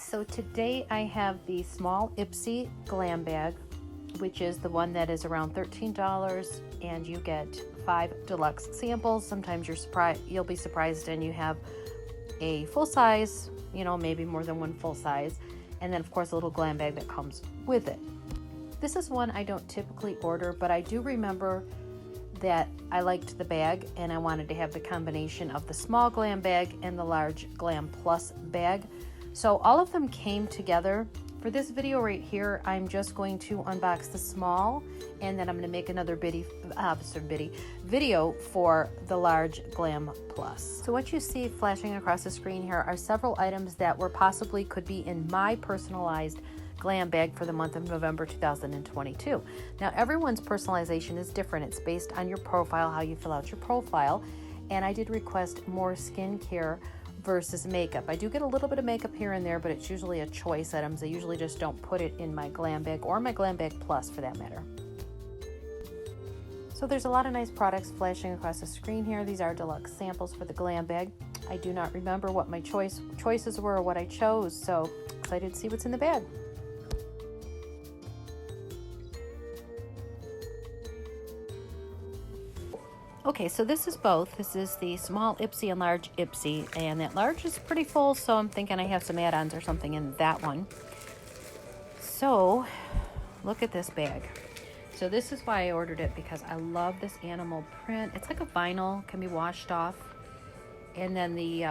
so today I have the small Ipsy glam bag, which is the one that is around $13, and you get 5 deluxe samples. Sometimes you'll be surprised and you have a full size, maybe more than one full size, and then of course a little glam bag that comes with it. This is one I don't typically order, but I do remember that I liked the bag and I wanted to have the combination of the small glam bag and the large glam plus bag. So all of them came together. For this video right here, I'm just going to unbox the small, and then I'm going to make another video for the large glam plus. So what you see flashing across the screen here are several items that could be in my personalized glam bag for the month of November 2022. Now everyone's personalization is different. It's based on your profile, how you fill out your profile, and I did request more skincare versus makeup. I do get a little bit of makeup here and there, but it's usually a choice items. I usually just don't put it in my glam bag or my glam bag plus for that matter. So there's a lot of nice products flashing across the screen here. These are deluxe samples for the glam bag. I do not remember what my choices were or what I chose, so excited to see what's in the bag. Okay, so this is both. This is the small Ipsy and large Ipsy, and that large is pretty full, so I'm thinking I have some add-ons or something in that one. So, look at this bag. So this is why I ordered it, because I love this animal print. It's like a vinyl, can be washed off. And then the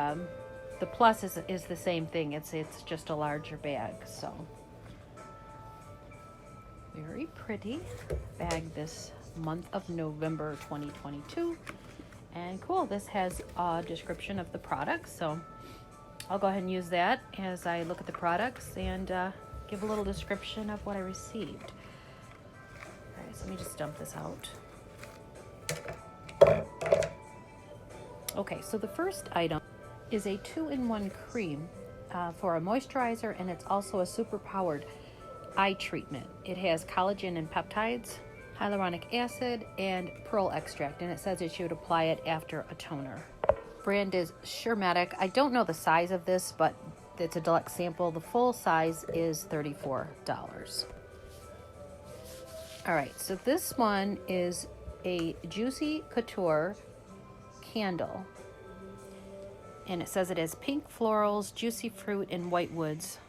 plus is the same thing. It's just a larger bag, so. Very pretty bag this month of November 2022, and cool. This has a description of the products, so I'll go ahead and use that as I look at the products and give a little description of what I received. All right, so let me just dump this out. Okay, so the first item is a 2-in-1 cream for a moisturizer, and it's also a super powered eye treatment. It has collagen and peptides, hyaluronic acid, and pearl extract, and it says it should apply it after a toner. Brand is Shermatic. I don't know the size of this, but it's a deluxe sample. The full size is $34. All right, so this one is a Juicy Couture candle, and it says it has pink florals, juicy fruit, and white woods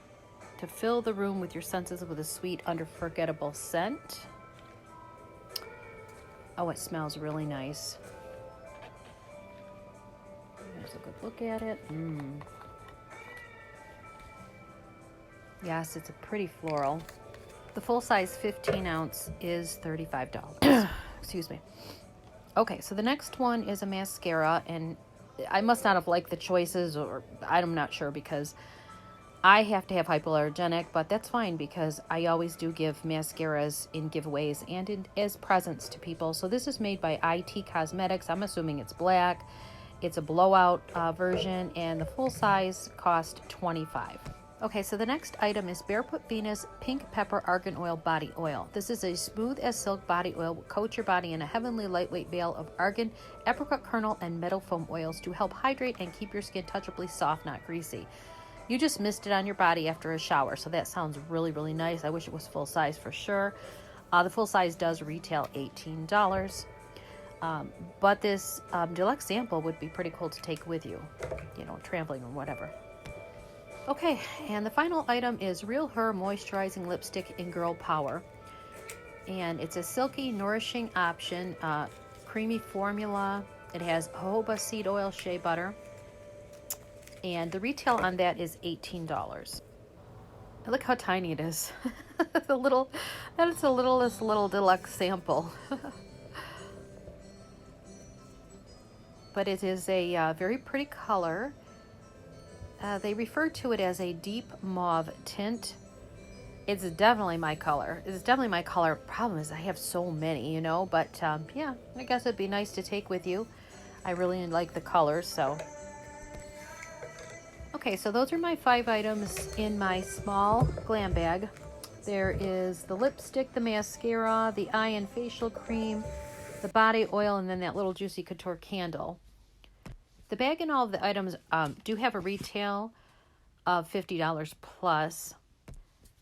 to fill the room with your senses with a sweet, unforgettable scent. Oh, it smells really nice. There's a good look at it. Yes, it's a pretty floral. The full size 15 ounce is $35. Excuse me. Okay, so the next one is a mascara, and I must not have liked the choices, or I'm not sure, because I have to have hypoallergenic, but that's fine because I always do give mascaras in giveaways and as presents to people. So this is made by IT Cosmetics. I'm assuming it's black. It's a blowout version, and the full size cost $25. Okay, so the next item is Barefoot Venus Pink Pepper Argan Oil Body Oil. This is a smooth as silk body oil. Will coat your body in a heavenly lightweight veil of argan, apricot kernel, and meadow foam oils to help hydrate and keep your skin touchably soft, not greasy. You just mist it on your body after a shower, so that sounds really, really nice. I wish it was full size for sure. The full size does retail $18, but this deluxe sample would be pretty cool to take with you, traveling or whatever. Okay, and the final item is Real Her Moisturizing Lipstick in Girl Power, and it's a silky, nourishing option, creamy formula. It has jojoba seed oil, shea butter, and the retail on that is $18. Look how tiny it is. That's the littlest little deluxe sample. But it is a very pretty color. They refer to it as a deep mauve tint. It's definitely my color. It's definitely my color. Problem is I have so many, but yeah, I guess it'd be nice to take with you. I really like the colors, so. Okay, so those are my 5 items in my small glam bag. There is the lipstick, the mascara, the eye and facial cream, the body oil, and then that little Juicy Couture candle. The bag and all of the items do have a retail of $50 plus.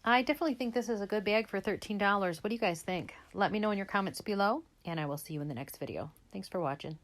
I definitely think this is a good bag for $13. What do you guys think? Let me know in your comments below, and I will see you in the next video. Thanks for watching.